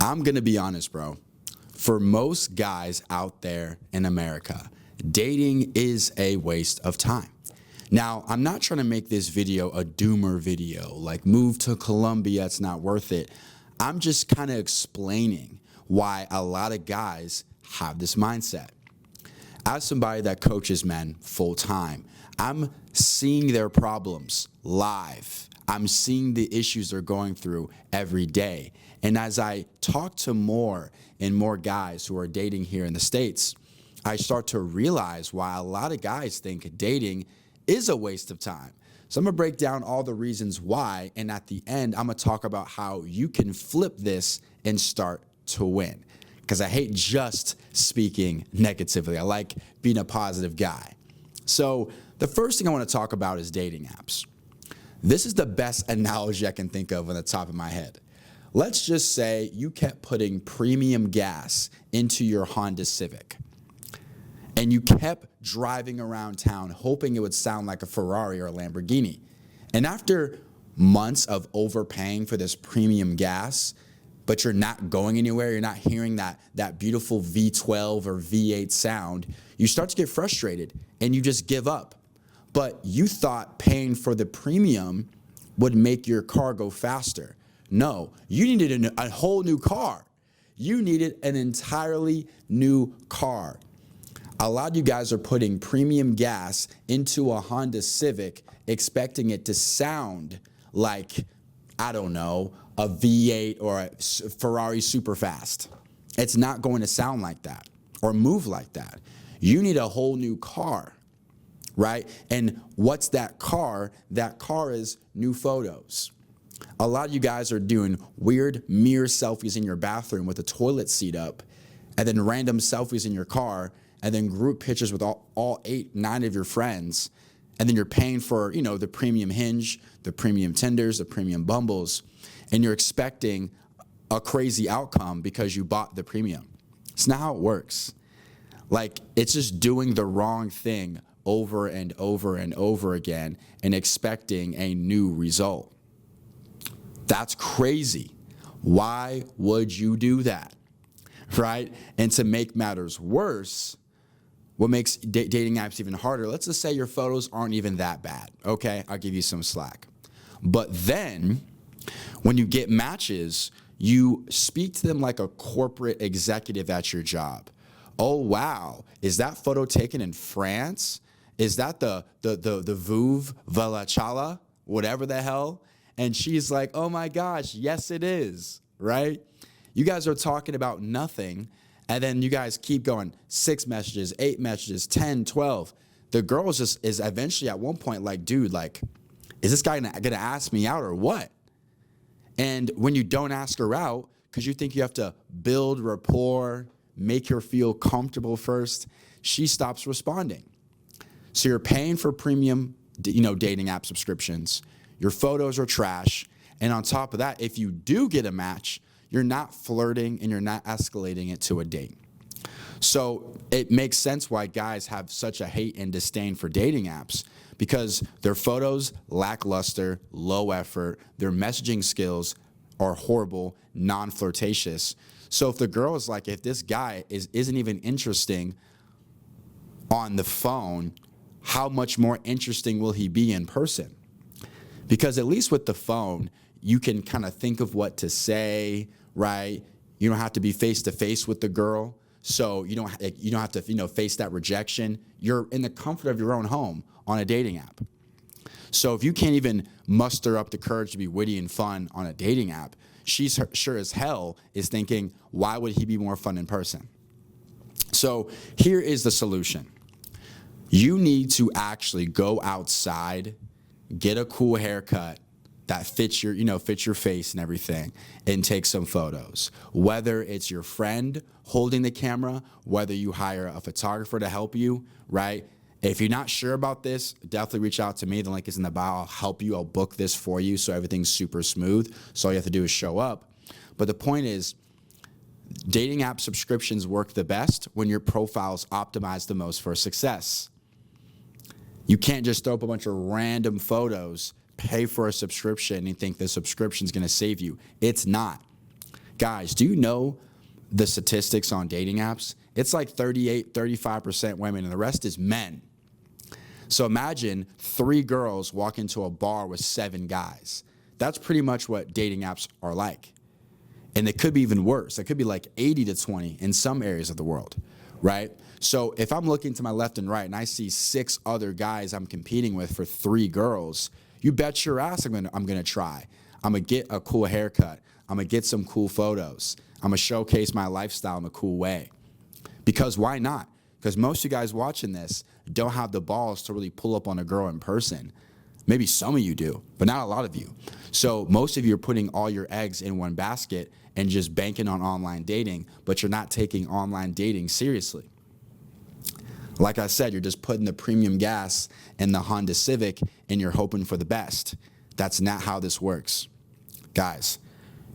I'm going to be honest, bro. For most guys out there in America, dating is a waste of time. Now, I'm not trying to make this video a doomer video, like move to Colombia, it's not worth it. I'm just kind of explaining why a lot of guys have this mindset. As somebody that coaches men full time, I'm seeing their problems live. I'm seeing the issues they're going through every day. And as I talk to more and more guys who are dating here in the States, I start to realize why a lot of guys think dating is a waste of time. So I'm gonna break down all the reasons why, and at the end, I'm gonna talk about how you can flip this and start to win. Because I hate just speaking negatively. I like being a positive guy. So the first thing I wanna talk about is dating apps. This is the best analogy I can think of on the top of my head. Let's just say you kept putting premium gas into your Honda Civic, and you kept driving around town hoping it would sound like a Ferrari or a Lamborghini. And after months of overpaying for this premium gas, but you're not going anywhere, you're not hearing that beautiful V12 or V8 sound, you start to get frustrated and you just give up. But you thought paying for the premium would make your car go faster. No, you needed a whole new car. You needed an entirely new car. A lot of you guys are putting premium gas into a Honda Civic, expecting it to sound like, I don't know, a V8 or a Ferrari Superfast. It's not going to sound like that or move like that. You need a whole new car, right? And what's that car? That car is new photos. A lot of you guys are doing weird mirror selfies in your bathroom with the toilet seat up, and then random selfies in your car, and then group pictures with all 8, 9 of your friends, and then you're paying for, the premium Hinge, the premium Tinders, the premium Bumbles, and you're expecting a crazy outcome because you bought the premium. It's not how it works. Like, it's just doing the wrong thing over and over and over again and expecting a new result. That's crazy. Why would you do that, right? And to make matters worse, what makes dating apps even harder, let's just say your photos aren't even that bad, okay? I'll give you some slack. But then, when you get matches, you speak to them like a corporate executive at your job. Oh, wow, is that photo taken in France? Is that the Veuve Valhalla, whatever the hell? And she's like, oh my gosh, yes it is, right? You guys are talking about nothing, and then you guys keep going, 6 messages, 8 messages, 10, 12. The girl is eventually at one point like, dude, like, is this guy gonna ask me out or what? And when you don't ask her out, because you think you have to build rapport, make her feel comfortable first, she stops responding. So you're paying for premium, dating app subscriptions. Your photos are trash. And on top of that, if you do get a match, you're not flirting and you're not escalating it to a date. So it makes sense why guys have such a hate and disdain for dating apps, because their photos lackluster, low effort, their messaging skills are horrible, non-flirtatious. So if the girl is like, if this guy isn't even interesting on the phone, how much more interesting will he be in person? Because at least with the phone, you can kind of think of what to say, right? You don't have to be face to face with the girl, so you don't have to face that rejection. You're in the comfort of your own home on a dating app. So if you can't even muster up the courage to be witty and fun on a dating app, she's sure as hell is thinking, why would he be more fun in person? So here is the solution. You need to actually go outside, get a cool haircut that fits your face and everything, and take some photos. Whether it's your friend holding the camera, whether you hire a photographer to help you, right? If you're not sure about this, definitely reach out to me. The link is in the bio. I'll help you. I'll book this for you so everything's super smooth. So all you have to do is show up. But the point is, dating app subscriptions work the best when your profile's optimized the most for success. You can't just throw up a bunch of random photos, pay for a subscription, and think the subscription's gonna save you. It's not. Guys, do you know the statistics on dating apps? It's like 38, 35% women, and the rest is men. So imagine 3 girls walk into a bar with 7 guys. That's pretty much what dating apps are like. And it could be even worse. It could be like 80 to 20 in some areas of the world, right? So if I'm looking to my left and right and I see 6 other guys I'm competing with for 3 girls, you bet your ass I'm gonna try. I'm gonna get a cool haircut. I'm gonna get some cool photos. I'm gonna showcase my lifestyle in a cool way. Because why not? Because most of you guys watching this don't have the balls to really pull up on a girl in person. Maybe some of you do, but not a lot of you. So most of you are putting all your eggs in one basket and just banking on online dating, but you're not taking online dating seriously. Like I said, you're just putting the premium gas in the Honda Civic and you're hoping for the best. That's not how this works. Guys,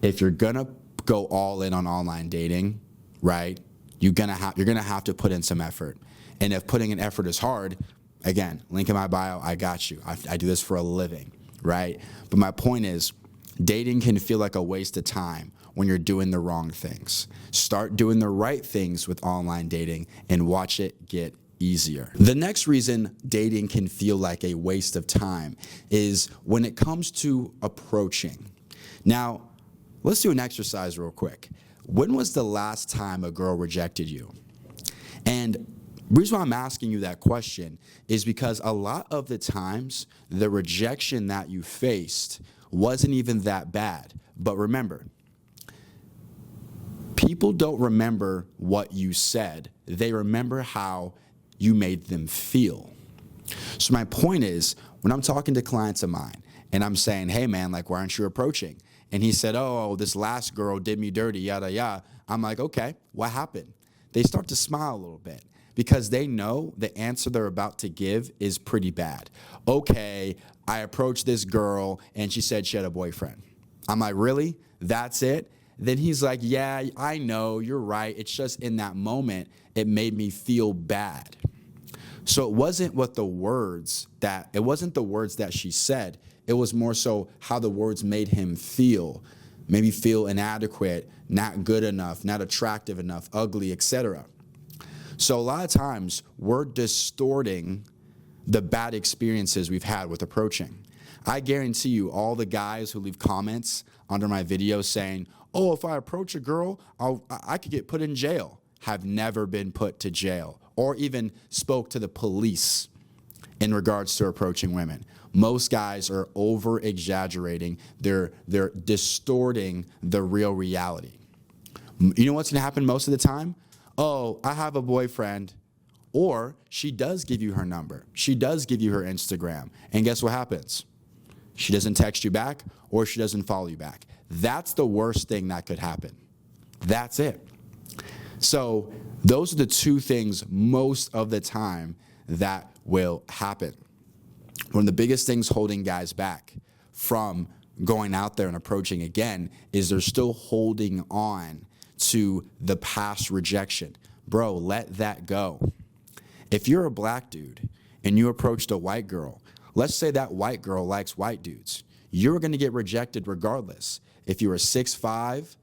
if you're gonna go all in on online dating, right, you're gonna have to put in some effort. And if putting in effort is hard, again, link in my bio, I got you. I do this for a living, right? But my point is, dating can feel like a waste of time when you're doing the wrong things. Start doing the right things with online dating and watch it get easier. The next reason dating can feel like a waste of time is when it comes to approaching. Now, let's do an exercise real quick. When was the last time a girl rejected you? And the reason why I'm asking you that question is because a lot of the times, the rejection that you faced wasn't even that bad. But remember, people don't remember what you said. They remember how you made them feel. So my point is, when I'm talking to clients of mine and I'm saying, hey man, like, why aren't you approaching? And he said, oh, this last girl did me dirty, yada, yada. I'm like, okay, what happened? They start to smile a little bit because they know the answer they're about to give is pretty bad. Okay, I approached this girl and she said she had a boyfriend. I'm like, really? That's it? Then he's like, yeah, I know, you're right. It's just in that moment, it made me feel bad. So it wasn't the words that she said. It was more so how the words made him feel. Maybe feel inadequate, not good enough, not attractive enough, ugly, etc. So a lot of times we're distorting the bad experiences we've had with approaching. I guarantee you all the guys who leave comments under my videos saying, oh, if I approach a girl, I could get put in jail, have never been put to jail or even spoke to the police in regards to approaching women. Most guys are over-exaggerating. They're distorting the real reality. You know what's going to happen most of the time? Oh, I have a boyfriend. Or she does give you her number. She does give you her Instagram. And guess what happens? She doesn't text you back or she doesn't follow you back. That's the worst thing that could happen. That's it. So those are the 2 things most of the time that will happen. One of the biggest things holding guys back from going out there and approaching again is they're still holding on to the past rejection. Bro, let that go. If you're a black dude and you approached a white girl, let's say that white girl likes white dudes, you're going to get rejected regardless if you were 6'5"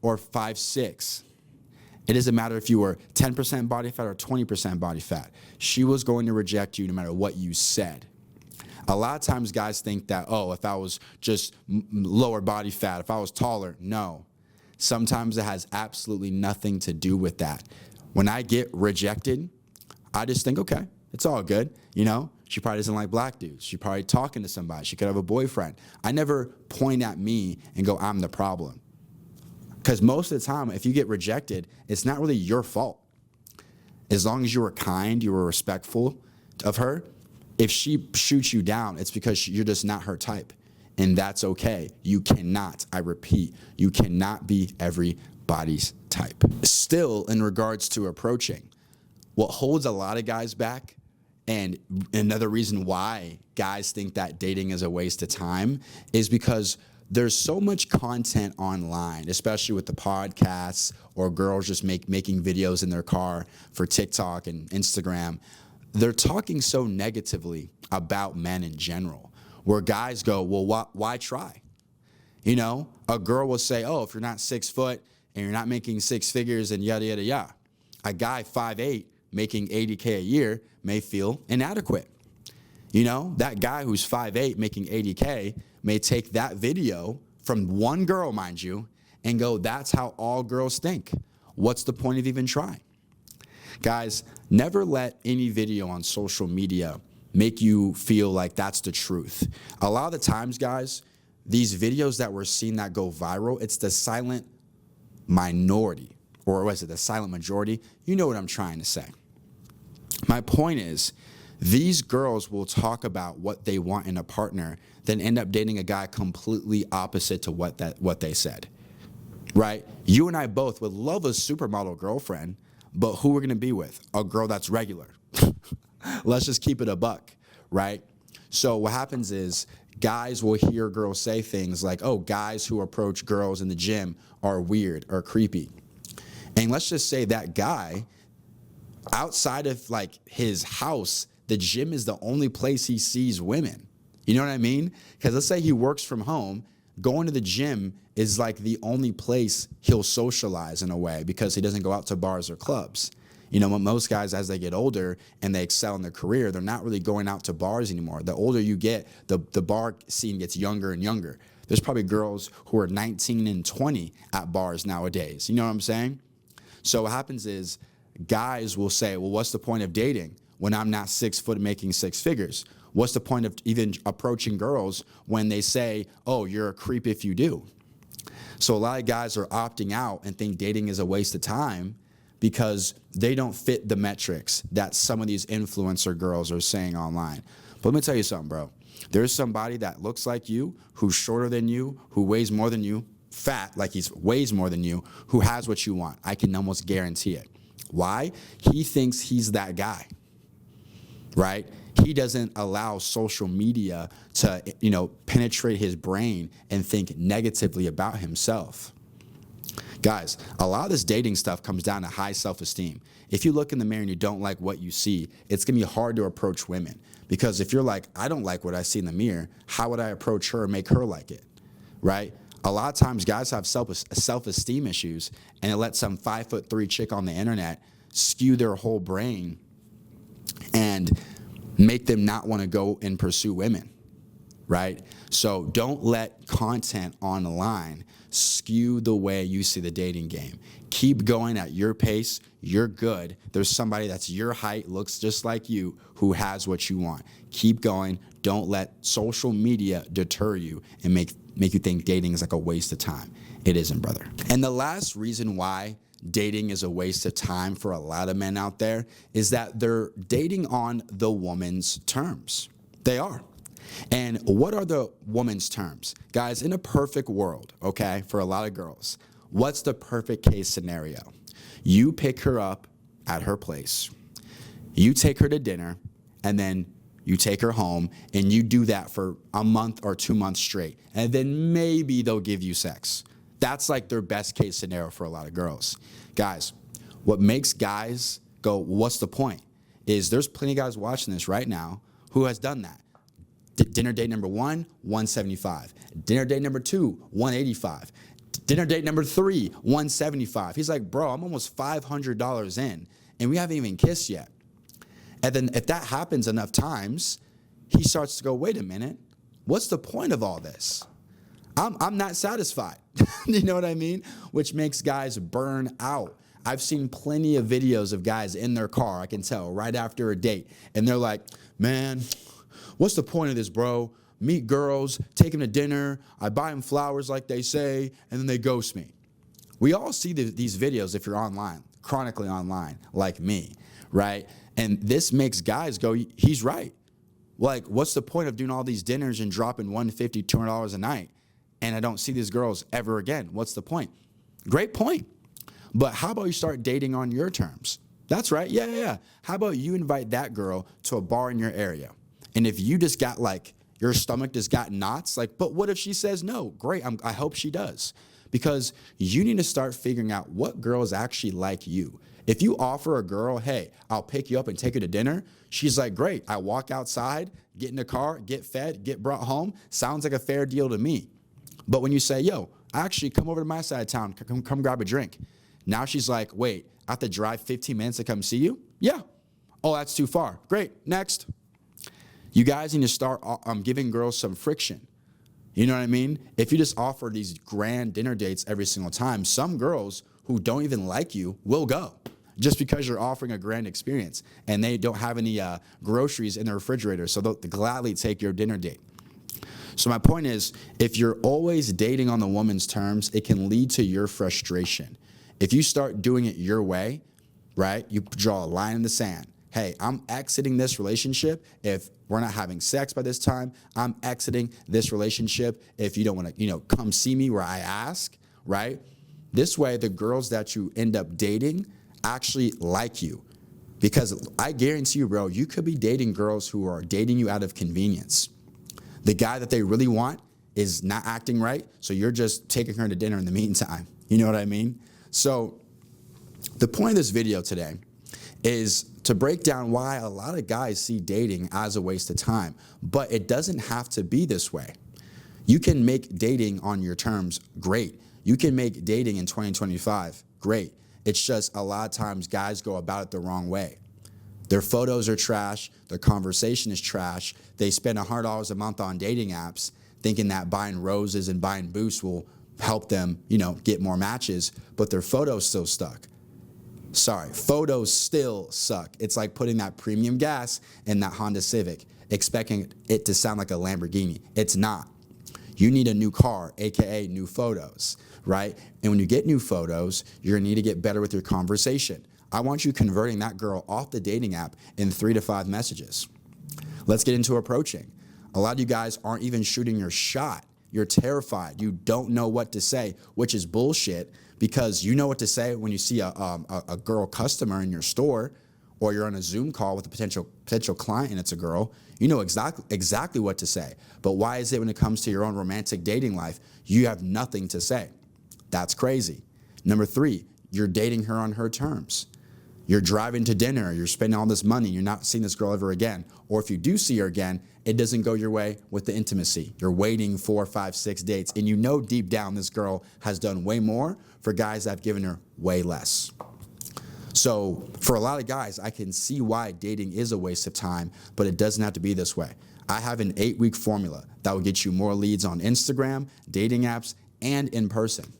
or 5'6". It doesn't matter if you were 10% body fat or 20% body fat. She was going to reject you no matter what you said. A lot of times guys think that, oh, if I was just lower body fat, if I was taller, no. Sometimes it has absolutely nothing to do with that. When I get rejected, I just think, okay, it's all good. You know, she probably doesn't like black dudes. She probably talking to somebody. She could have a boyfriend. I never point at me and go, I'm the problem. Because most of the time, if you get rejected, it's not really your fault. As long as you were kind, you were respectful of her, if she shoots you down, it's because you're just not her type. And that's okay. You cannot, I repeat, you cannot be everybody's type. Still, in regards to approaching, what holds a lot of guys back, and another reason why guys think that dating is a waste of time, is because there's so much content online, especially with the podcasts or girls just making videos in their car for TikTok and Instagram. They're talking so negatively about men in general, where guys go, well, why try? You know, a girl will say, oh, if you're not 6 foot and you're not making 6 figures and yada, yada, yada. A guy 5'8" making $80K a year may feel inadequate. You know, that guy who's 5'8" making $80K may take that video from one girl, mind you, and go, that's how all girls think. What's the point of even trying? Guys, never let any video on social media make you feel like that's the truth. A lot of the times, guys, these videos that we're seeing that go viral, it's the silent minority, or was it the silent majority? You know what I'm trying to say. My point is, these girls will talk about what they want in a partner, then end up dating a guy completely opposite to what they said, right? You and I both would love a supermodel girlfriend, but who we're gonna be with? A girl that's regular. Let's just keep it a buck, right? So what happens is guys will hear girls say things like, oh, guys who approach girls in the gym are weird or creepy. And let's just say that guy, outside of like his house, the gym is the only place he sees women. You know what I mean? Because let's say he works from home, going to the gym is like the only place he'll socialize in a way because he doesn't go out to bars or clubs. You know, most guys, as they get older and they excel in their career, they're not really going out to bars anymore. The older you get, the bar scene gets younger and younger. There's probably girls who are 19 and 20 at bars nowadays. You know what I'm saying? So what happens is guys will say, well, what's the point of dating when I'm not 6 foot making 6 figures? What's the point of even approaching girls when they say, oh, you're a creep if you do? So a lot of guys are opting out and think dating is a waste of time because they don't fit the metrics that some of these influencer girls are saying online. But let me tell you something, bro. There's somebody that looks like you, who's shorter than you, who weighs more than you, fat, like he weighs more than you, who has what you want. I can almost guarantee it. Why? He thinks he's that guy, right? He doesn't allow social media to, you know, penetrate his brain and think negatively about himself. Guys, a lot of this dating stuff comes down to high self-esteem. If you look in the mirror and you don't like what you see, it's gonna be hard to approach women. Because if you're like, I don't like what I see in the mirror, how would I approach her and make her like it, right? A lot of times guys have self-esteem issues and it lets some 5'3" chick on the internet skew their whole brain and make them not want to go and pursue women, right? So don't let content online skew the way you see the dating game. Keep going at your pace. You're good. There's somebody that's your height, looks just like you, who has what you want. Keep going. Don't let social media deter you and make you think dating is like a waste of time. It isn't, brother. And the last reason why dating is a waste of time for a lot of men out there is that they're dating on the woman's terms. They are. And what are the woman's terms? Guys, in a perfect world, okay, for a lot of girls, what's the perfect case scenario? You pick her up at her place, you take her to dinner, and then you take her home, and you do that for a month or 2 months straight, and then maybe they'll give you sex. That's like their best case scenario for a lot of girls. Guys, what makes guys go, what's the point? Is there's plenty of guys watching this right now who has done that. Dinner date number 1, 175. Dinner date number 2, 185. Dinner date number 3, 175. He's like, bro, I'm almost $500 in, and we haven't even kissed yet. And then if that happens enough times, he starts to go, wait a minute, what's the point of all this? I'm not satisfied. You know what I mean? Which makes guys burn out. I've seen plenty of videos of guys in their car, I can tell, right after a date. And they're like, man, what's the point of this, bro? Meet girls, take them to dinner, I buy them flowers like they say, and then they ghost me. We all see these videos if you're online, chronically online, like me, right? And this makes guys go, he's right. Like, what's the point of doing all these dinners and dropping $150, $200 a night? And I don't see these girls ever again. What's the point? Great point. But how about you start dating on your terms? That's right. Yeah. How about you invite that girl to a bar in your area? And if you just got like, your stomach just got knots, like, but what if she says no? Great. I hope she does. Because you need to start figuring out what girls actually like you. If you offer a girl, hey, I'll pick you up and take her to dinner, she's like, great. I walk outside, get in the car, get fed, get brought home. Sounds like a fair deal to me. But when you say, yo, actually come over to my side of town, come grab a drink. Now she's like, wait, I have to drive 15 minutes to come see you? Yeah. Oh, that's too far. Great, next. You guys need to start giving girls some friction. You know what I mean? If you just offer these grand dinner dates every single time, some girls who don't even like you will go just because you're offering a grand experience and they don't have any groceries in their refrigerator, so they'll gladly take your dinner date. So my point is, if you're always dating on the woman's terms, it can lead to your frustration. If you start doing it your way, right, you draw a line in the sand. Hey, I'm exiting this relationship if we're not having sex by this time. I'm exiting this relationship if you don't want to, come see me where I ask, right? This way, the girls that you end up dating actually like you. Because I guarantee you, bro, you could be dating girls who are dating you out of convenience. The guy that they really want is not acting right, so you're just taking her to dinner in the meantime. You know what I mean? So the point of this video today is to break down why a lot of guys see dating as a waste of time, but it doesn't have to be this way. You can make dating on your terms great. You can make dating in 2025 great. It's just a lot of times guys go about it the wrong way. Their photos are trash. Their conversation is trash. They spend $100 a month on dating apps thinking that buying roses and buying boosts will help them, get more matches, but their photos still stuck. Sorry, photos still suck. It's like putting that premium gas in that Honda Civic, expecting it to sound like a Lamborghini. It's not. You need a new car, AKA new photos, right? And when you get new photos, you're gonna need to get better with your conversation. I want you converting that girl off the dating app in 3 to 5 messages. Let's get into approaching. A lot of you guys aren't even shooting your shot. You're terrified. You don't know what to say, which is bullshit, because you know what to say when you see a girl customer in your store, or you're on a Zoom call with a potential client and it's a girl. You know exactly what to say. But why is it when it comes to your own romantic dating life, you have nothing to say? That's crazy. Number 3, you're dating her on her terms. You're driving to dinner, you're spending all this money, you're not seeing this girl ever again. Or if you do see her again, it doesn't go your way with the intimacy. You're waiting 4, 5, 6 dates, and you know deep down this girl has done way more for guys that have given her way less. So for a lot of guys, I can see why dating is a waste of time, but it doesn't have to be this way. I have an 8-week formula that will get you more leads on Instagram, dating apps, and in person.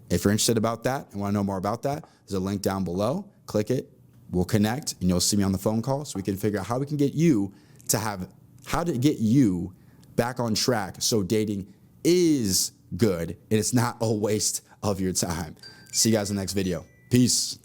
If you're interested about that and want to know more about that, there's a link down below. Click it, we'll connect, and you'll see me on the phone call so we can figure out how we can get you back on track so dating is good and it's not a waste of your time. See you guys in the next video. Peace.